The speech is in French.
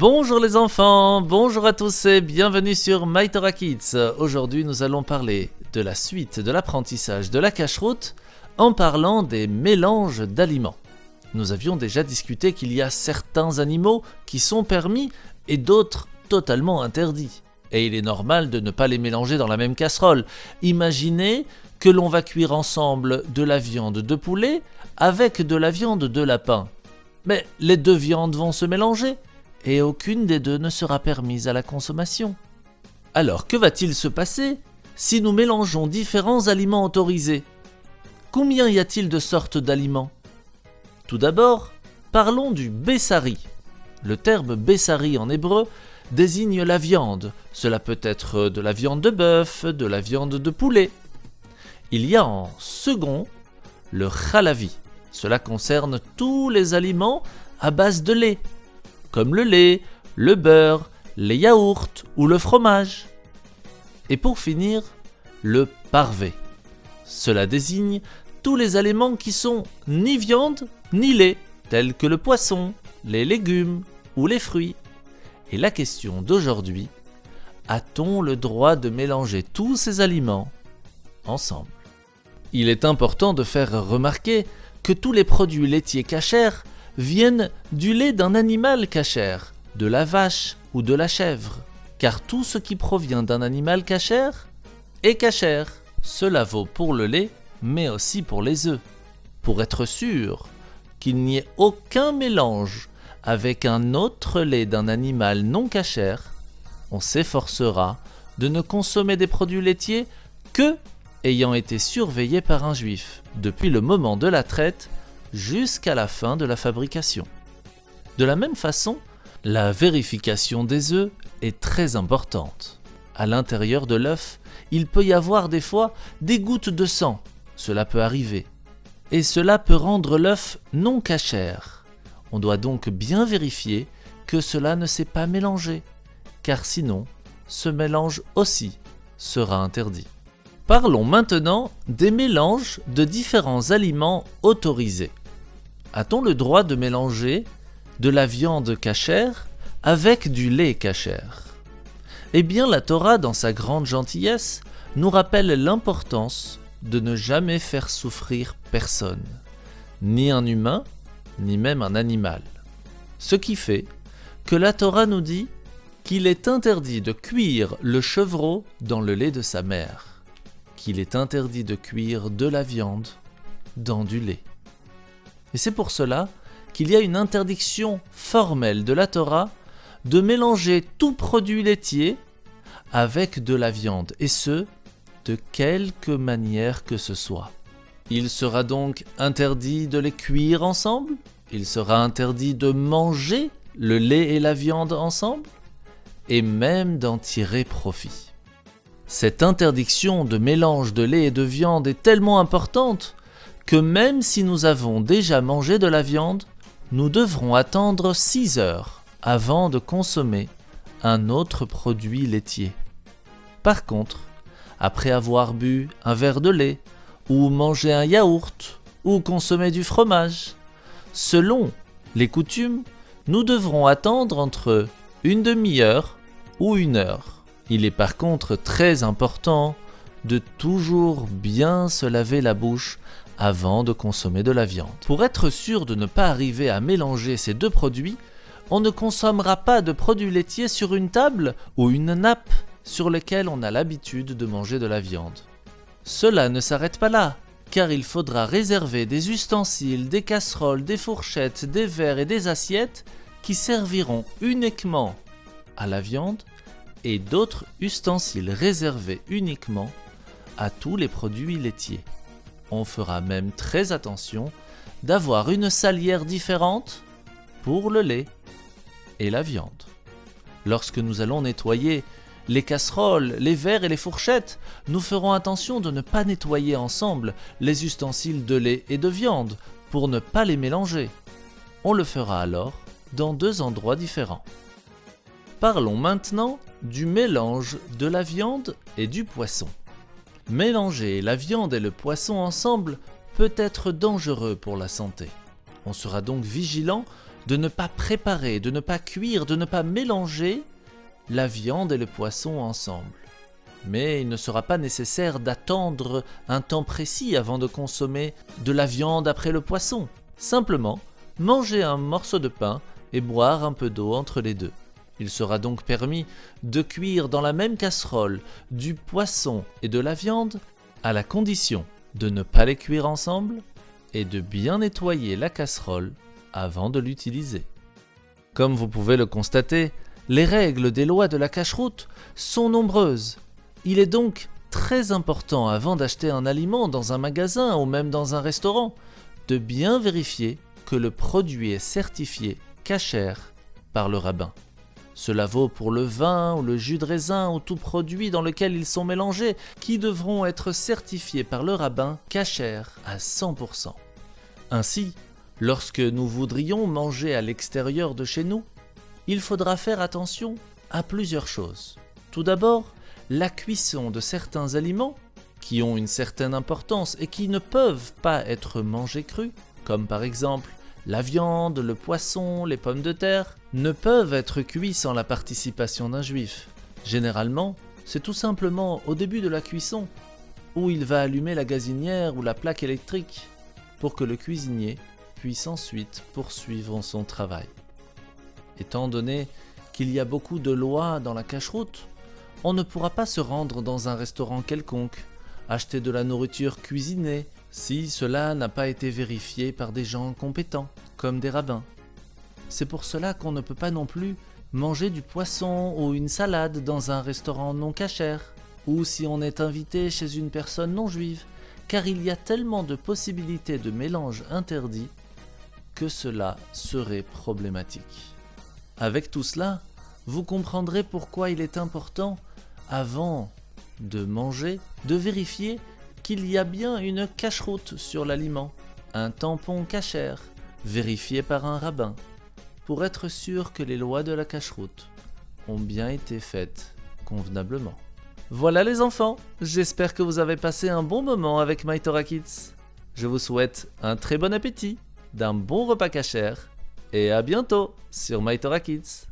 Bonjour les enfants, bonjour à tous et bienvenue sur My Torah Kids. Aujourd'hui nous allons parler de la suite de l'apprentissage de la cacheroute en parlant des mélanges d'aliments. Nous avions déjà discuté qu'il y a certains animaux qui sont permis et d'autres totalement interdits. Et il est normal de ne pas les mélanger dans la même casserole. Imaginez que l'on va cuire ensemble de la viande de poulet avec de la viande de lapin. Mais les deux viandes vont se mélanger et aucune des deux ne sera permise à la consommation. Alors que va-t-il se passer si nous mélangeons différents aliments autorisés? Combien y a-t-il de sortes d'aliments? Tout d'abord, parlons du bessari. Le terme bessari en hébreu désigne la viande. Cela peut être de la viande de bœuf, de la viande de poulet. Il y a en second le chalavi. Cela concerne tous les aliments à base de lait, comme le lait, le beurre, les yaourts ou le fromage. Et pour finir, le parvé. Cela désigne tous les aliments qui sont ni viande ni lait, tels que le poisson, les légumes ou les fruits. Et la question d'aujourd'hui, a-t-on le droit de mélanger tous ces aliments ensemble? Il est important de faire remarquer que tous les produits laitiers cachers viennent du lait d'un animal cachère, de la vache ou de la chèvre, car tout ce qui provient d'un animal cachère est cachère. Cela vaut pour le lait, mais aussi pour les œufs. Pour être sûr qu'il n'y ait aucun mélange avec un autre lait d'un animal non cachère, on s'efforcera de ne consommer des produits laitiers que ayant été surveillés par un juif, depuis le moment de la traite jusqu'à la fin de la fabrication. De la même façon, la vérification des œufs est très importante. À l'intérieur de l'œuf, il peut y avoir des fois des gouttes de sang, cela peut arriver, et cela peut rendre l'œuf non cachère. On doit donc bien vérifier que cela ne s'est pas mélangé, car sinon, ce mélange aussi sera interdit. Parlons maintenant des mélanges de différents aliments autorisés. A-t-on le droit de mélanger de la viande cachère avec du lait cachère? Eh bien, la Torah, dans sa grande gentillesse, nous rappelle l'importance de ne jamais faire souffrir personne, ni un humain, ni même un animal. Ce qui fait que la Torah nous dit qu'il est interdit de cuire le chevreau dans le lait de sa mère, qu'il est interdit de cuire de la viande dans du lait. Et c'est pour cela qu'il y a une interdiction formelle de la Torah de mélanger tout produit laitier avec de la viande, et ce, de quelque manière que ce soit. Il sera donc interdit de les cuire ensemble, il sera interdit de manger le lait et la viande ensemble, et même d'en tirer profit. Cette interdiction de mélange de lait et de viande est tellement importante que même si nous avons déjà mangé de la viande, nous devrons attendre 6 heures avant de consommer un autre produit laitier. Par contre, après avoir bu un verre de lait, ou mangé un yaourt, ou consommé du fromage, selon les coutumes, nous devrons attendre entre une demi-heure ou 1 heure. Il est par contre très important de toujours bien se laver la bouche avant de consommer de la viande. Pour être sûr de ne pas arriver à mélanger ces deux produits, on ne consommera pas de produits laitiers sur une table ou une nappe sur lesquelles on a l'habitude de manger de la viande. Cela ne s'arrête pas là, car il faudra réserver des ustensiles, des casseroles, des fourchettes, des verres et des assiettes qui serviront uniquement à la viande et d'autres ustensiles réservés uniquement à tous les produits laitiers. On fera même très attention d'avoir une salière différente pour le lait et la viande. Lorsque nous allons nettoyer les casseroles, les verres et les fourchettes, nous ferons attention de ne pas nettoyer ensemble les ustensiles de lait et de viande pour ne pas les mélanger. On le fera alors dans 2 endroits différents. Parlons maintenant du mélange de la viande et du poisson. Mélanger la viande et le poisson ensemble peut être dangereux pour la santé. On sera donc vigilant de ne pas préparer, de ne pas cuire, de ne pas mélanger la viande et le poisson ensemble. Mais il ne sera pas nécessaire d'attendre un temps précis avant de consommer de la viande après le poisson. Simplement, manger un morceau de pain et boire un peu d'eau entre les deux. Il sera donc permis de cuire dans la même casserole du poisson et de la viande, à la condition de ne pas les cuire ensemble et de bien nettoyer la casserole avant de l'utiliser. Comme vous pouvez le constater, les règles des lois de la cacheroute sont nombreuses. Il est donc très important, avant d'acheter un aliment dans un magasin ou même dans un restaurant, de bien vérifier que le produit est certifié cachère par le rabbin. Cela vaut pour le vin ou le jus de raisin ou tout produit dans lequel ils sont mélangés, qui devront être certifiés par le rabbin cachère à 100%. Ainsi, lorsque nous voudrions manger à l'extérieur de chez nous, il faudra faire attention à plusieurs choses. Tout d'abord, la cuisson de certains aliments qui ont une certaine importance et qui ne peuvent pas être mangés crus, comme par exemple la viande, le poisson, les pommes de terre, ne peuvent être cuits sans la participation d'un juif. Généralement, c'est tout simplement au début de la cuisson, où il va allumer la gazinière ou la plaque électrique pour que le cuisinier puisse ensuite poursuivre son travail. Étant donné qu'il y a beaucoup de lois dans la cacheroute, on ne pourra pas se rendre dans un restaurant quelconque, acheter de la nourriture cuisinée, si cela n'a pas été vérifié par des gens compétents, comme des rabbins. C'est pour cela qu'on ne peut pas non plus manger du poisson ou une salade dans un restaurant non cachère, ou si on est invité chez une personne non juive, car il y a tellement de possibilités de mélange interdits que cela serait problématique. Avec tout cela, vous comprendrez pourquoi il est important, avant de manger, de vérifier qu'il y a bien une cacheroute sur l'aliment, un tampon cachère, vérifié par un rabbin, pour être sûr que les lois de la cacheroute ont bien été faites convenablement. Voilà les enfants, j'espère que vous avez passé un bon moment avec My Torah Kids. Je vous souhaite un très bon appétit, d'un bon repas cachère, et à bientôt sur My Torah Kids.